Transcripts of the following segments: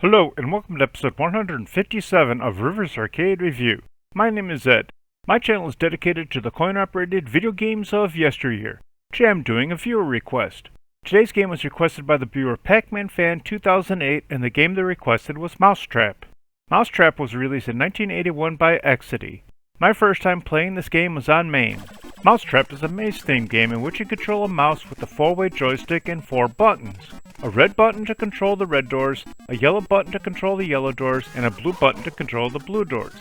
Hello, and welcome to episode 157 of Rivers Arcade Review. My name is Ed. My channel is dedicated to the coin-operated video games of yesteryear. Today I'm doing a viewer request. Today's game was requested by the viewer Pac-Man Fan 2008, and the game they requested was Mousetrap. Mousetrap was released in 1981 by Exidy. My first time playing this game was on MAME. Mousetrap is a maze-themed game in which you control a mouse with a 4-way joystick and 4 buttons. A red button to control the red doors, a yellow button to control the yellow doors, and a blue button to control the blue doors.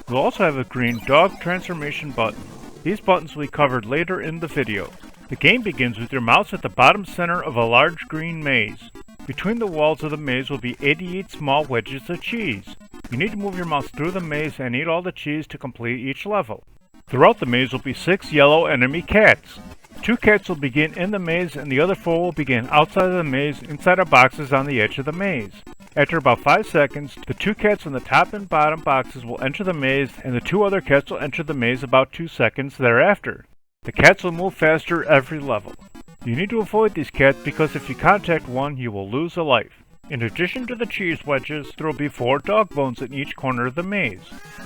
You'll also have a green dog transformation button. These buttons will be covered later in the video. The game begins with your mouse at the bottom center of a large green maze. Between the walls of the maze will be 88 small wedges of cheese. You need to move your mouse through the maze and eat all the cheese to complete each level. Throughout the maze will be 6 yellow enemy cats. 2 cats will begin in the maze and the other 4 will begin outside of the maze inside of boxes on the edge of the maze. After about 5 seconds, the 2 cats in the top and bottom boxes will enter the maze and the 2 other cats will enter the maze about 2 seconds thereafter. The cats will move faster every level. You need to avoid these cats because if you contact one, you will lose a life. In addition to the cheese wedges, there will be 4 dog bones in each corner of the maze.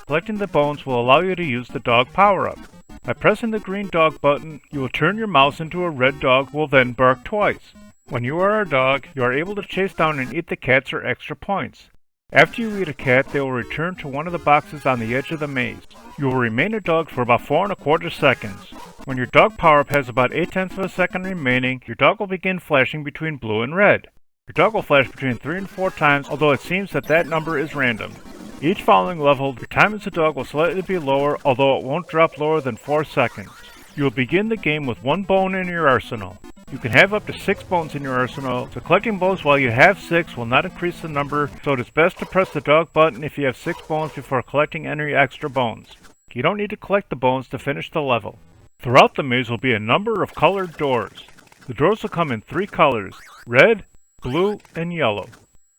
Collecting the bones will allow you to use the dog power-up. By pressing the green dog button, you will turn your mouse into a red dog who will then bark twice. When you are a dog, you are able to chase down and eat the cats for extra points. After you eat a cat, they will return to one of the boxes on the edge of the maze. You will remain a dog for about 4¼ seconds. When your dog power-up has about 0.8 of a second remaining, your dog will begin flashing between blue and red. Your dog will flash between 3 and 4 times, although it seems that number is random. Each following level, your time as a dog will slightly be lower, although it won't drop lower than 4 seconds. You will begin the game with 1 bone in your arsenal. You can have up to 6 bones in your arsenal, so collecting bones while you have 6 will not increase the number, so it is best to press the dog button if you have 6 bones before collecting any extra bones. You don't need to collect the bones to finish the level. Throughout the maze will be a number of colored doors. The doors will come in 3 colors, red, blue, and yellow.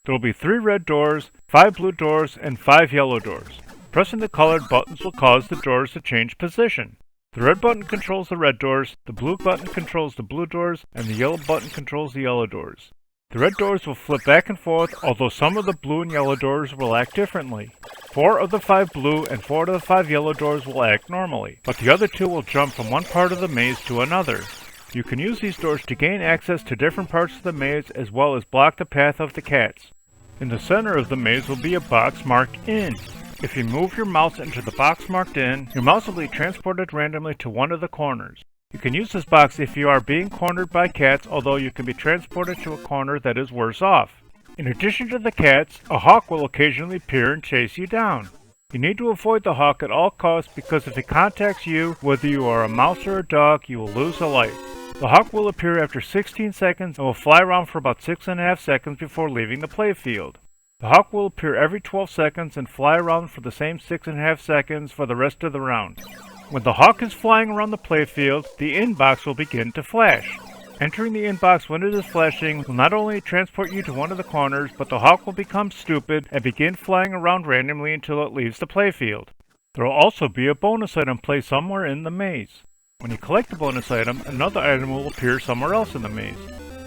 There will be 3 red doors, 5 blue doors, and 5 yellow doors. Pressing the colored buttons will cause the doors to change position. The red button controls the red doors, the blue button controls the blue doors, and the yellow button controls the yellow doors. The red doors will flip back and forth, although some of the blue and yellow doors will act differently. 4 of the 5 blue and 4 of the 5 yellow doors will act normally, but the other 2 will jump from one part of the maze to another. You can use these doors to gain access to different parts of the maze as well as block the path of the cats. In the center of the maze will be a box marked IN. If you move your mouse into the box marked IN, your mouse will be transported randomly to one of the corners. You can use this box if you are being cornered by cats, although you can be transported to a corner that is worse off. In addition to the cats, a hawk will occasionally appear and chase you down. You need to avoid the hawk at all costs because if it contacts you, whether you are a mouse or a dog, you will lose a life. The hawk will appear after 16 seconds and will fly around for about 6½ seconds before leaving the playfield. The hawk will appear every 12 seconds and fly around for the same 6½ seconds for the rest of the round. When the hawk is flying around the playfield, the inbox will begin to flash. Entering the inbox when it is flashing will not only transport you to one of the corners, but the hawk will become stupid and begin flying around randomly until it leaves the playfield. There will also be a bonus item placed somewhere in the maze. When you collect the bonus item, another item will appear somewhere else in the maze.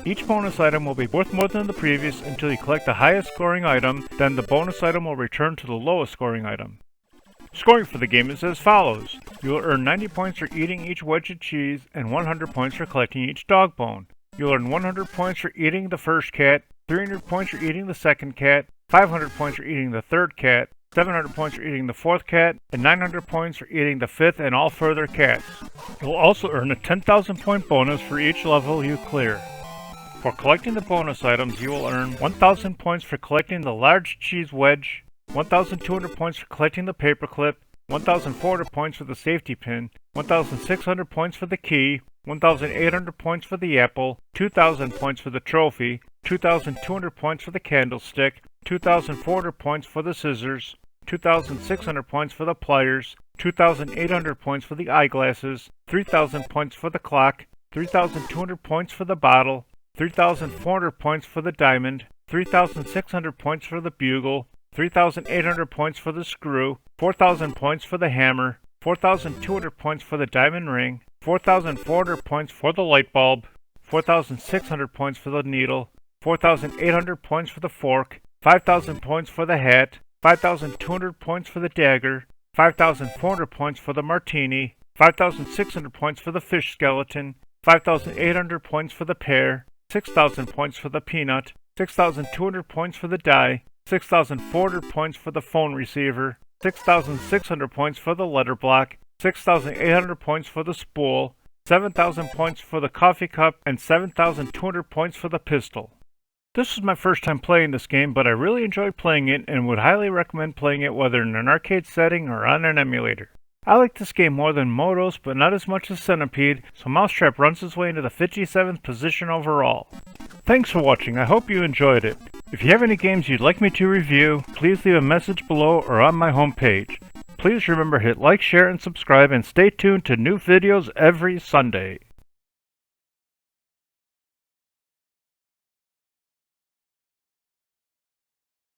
Each bonus item will be worth more than the previous until you collect the highest scoring item, then the bonus item will return to the lowest scoring item. Scoring for the game is as follows. You will earn 90 points for eating each wedge of cheese and 100 points for collecting each dog bone. You'll earn 100 points for eating the first cat, 300 points for eating the second cat, 500 points for eating the third cat, 700 points for eating the 4th cat, and 900 points for eating the 5th and all further cats. You'll also earn a 10,000 point bonus for each level you clear. For collecting the bonus items, you will earn 1,000 points for collecting the large cheese wedge, 1,200 points for collecting the paperclip, 1,400 points for the safety pin, 1,600 points for the key, 1,800 points for the apple, 2,000 points for the trophy, 2,200 points for the candlestick, 2,400 points for the scissors, 2,600 points for the pliers, 2,800 points for the eyeglasses, 3,000 points for the clock, 3,200 points for the bottle, 3,400 points for the diamond, 3,600 points for the bugle, 3,800 points for the screw, 4,000 points for the hammer, 4,200 points for the diamond ring, 4,400 points for the light bulb, 4,600 points for the needle, 4,800 points for the fork, 5,000 points for the hat, 5,200 points for the dagger, 5,400 points for the martini, 5,600 points for the fish skeleton, 5,800 points for the pear, 6,000 points for the peanut, 6,200 points for the die, 6,400 points for the phone receiver, 6,600 points for the letter block, 6,800 points for the spool, 7,000 points for the coffee cup, and 7,200 points for the pistol. This was my first time playing this game, but I really enjoyed playing it and would highly recommend playing it whether in an arcade setting or on an emulator. I like this game more than Motos, but not as much as Centipede, so Mousetrap runs his way into the 57th position overall. Thanks for watching, I hope you enjoyed it. If you have any games you'd like me to review, please leave a message below or on my homepage. Please remember to hit like, share, and subscribe, and stay tuned to new videos every Sunday.